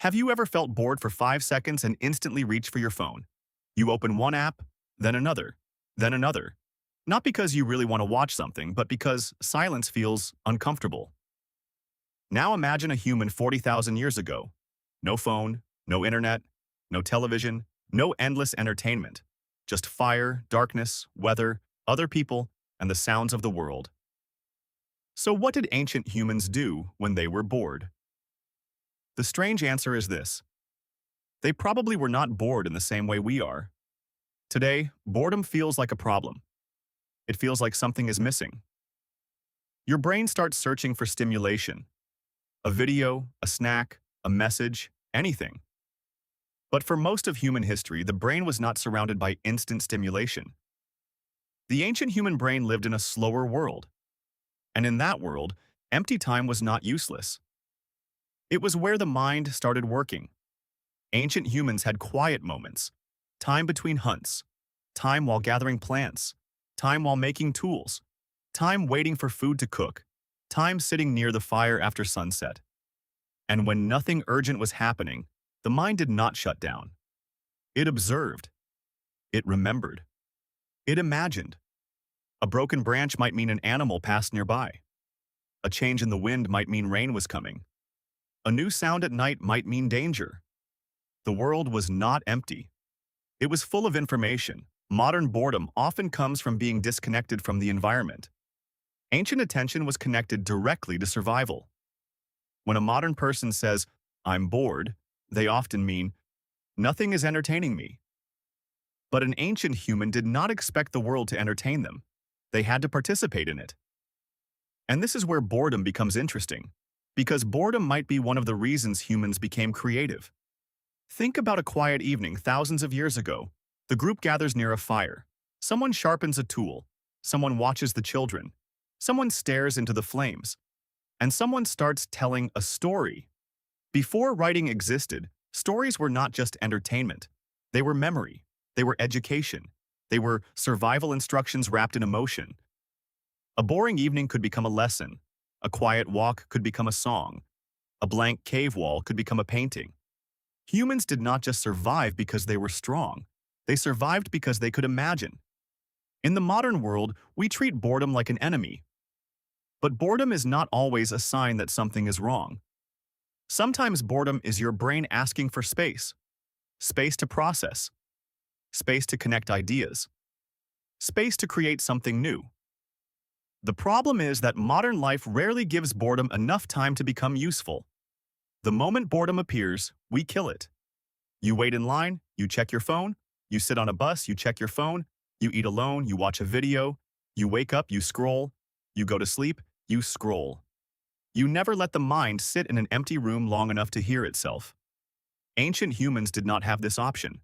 Have you ever felt bored for 5 seconds and instantly reached for your phone? You open one app, then another, then another. Not because you really want to watch something, but because silence feels uncomfortable. Now imagine a human 40,000 years ago. No phone, no internet, no television, no endless entertainment. Just fire, darkness, weather, other people, and the sounds of the world. So what did ancient humans do when they were bored? The strange answer is this. They probably were not bored in the same way we are. Today, boredom feels like a problem. It feels like something is missing. Your brain starts searching for stimulation. A video, a snack, a message, anything. But for most of human history, the brain was not surrounded by instant stimulation. The ancient human brain lived in a slower world. And in that world, empty time was not useless. It was where the mind started working. Ancient humans had quiet moments, time between hunts, time while gathering plants, time while making tools, time waiting for food to cook, time sitting near the fire after sunset. And when nothing urgent was happening, the mind did not shut down. It observed. It remembered. It imagined. A broken branch might mean an animal passed nearby. A change in the wind might mean rain was coming. A new sound at night might mean danger. The world was not empty. It was full of information. Modern boredom often comes from being disconnected from the environment. Ancient attention was connected directly to survival. When a modern person says, "I'm bored," they often mean, "Nothing is entertaining me." But an ancient human did not expect the world to entertain them. They had to participate in it. And this is where boredom becomes interesting, because boredom might be one of the reasons humans became creative. Think about a quiet evening thousands of years ago. The group gathers near a fire. Someone sharpens a tool. Someone watches the children. Someone stares into the flames. And someone starts telling a story. Before writing existed, stories were not just entertainment. They were memory. They were education. They were survival instructions wrapped in emotion. A boring evening could become a lesson. A quiet walk could become a song. A blank cave wall could become a painting. Humans did not just survive because they were strong. They survived because they could imagine. In the modern world, we treat boredom like an enemy. But boredom is not always a sign that something is wrong. Sometimes boredom is your brain asking for space. Space to process. Space to connect ideas. Space to create something new. The problem is that modern life rarely gives boredom enough time to become useful. The moment boredom appears, we kill it. You wait in line, you check your phone. You sit on a bus, you check your phone. You eat alone, you watch a video. You wake up, you scroll. You go to sleep, you scroll. You never let the mind sit in an empty room long enough to hear itself. Ancient humans did not have this option.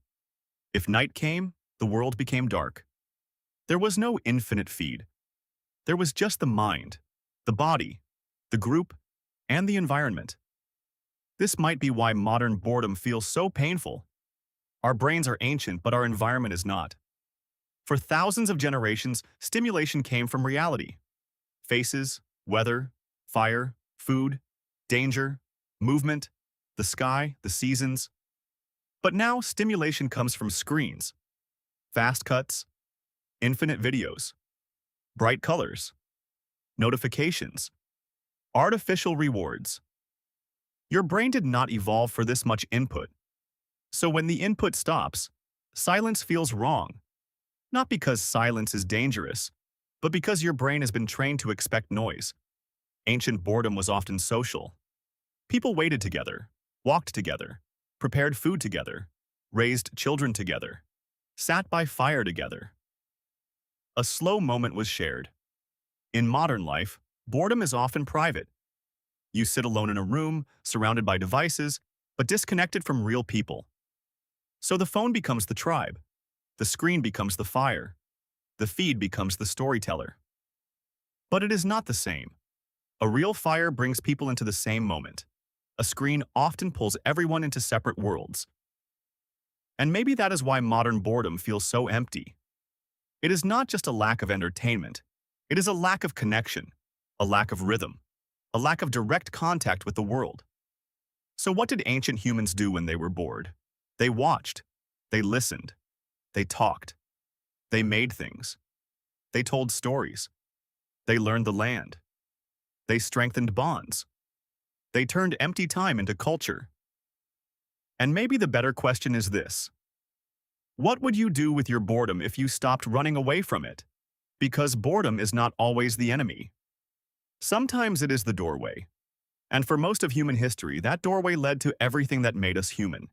If night came, the world became dark. There was no infinite feed. There was just the mind, the body, the group, and the environment. This might be why modern boredom feels so painful. Our brains are ancient, but our environment is not. For thousands of generations, stimulation came from reality. Faces, weather, fire, food, danger, movement, the sky, the seasons. But now stimulation comes from screens, fast cuts, infinite videos, bright colors, notifications, artificial rewards. Your brain did not evolve for this much input. So when the input stops, silence feels wrong. Not because silence is dangerous, but because your brain has been trained to expect noise. Ancient boredom was often social. People waited together, walked together, prepared food together, raised children together, sat by fire together. A slow moment was shared. In modern life, boredom is often private. You sit alone in a room, surrounded by devices, but disconnected from real people. So the phone becomes the tribe. The screen becomes the fire. The feed becomes the storyteller. But it is not the same. A real fire brings people into the same moment. A screen often pulls everyone into separate worlds. And maybe that is why modern boredom feels so empty. It is not just a lack of entertainment. It is a lack of connection, a lack of rhythm, a lack of direct contact with the world. So what did ancient humans do when they were bored? They watched. They listened. They talked. They made things. They told stories. They learned the land. They strengthened bonds. They turned empty time into culture. And maybe the better question is this: what would you do with your boredom if you stopped running away from it? Because boredom is not always the enemy. Sometimes it is the doorway. And for most of human history, that doorway led to everything that made us human.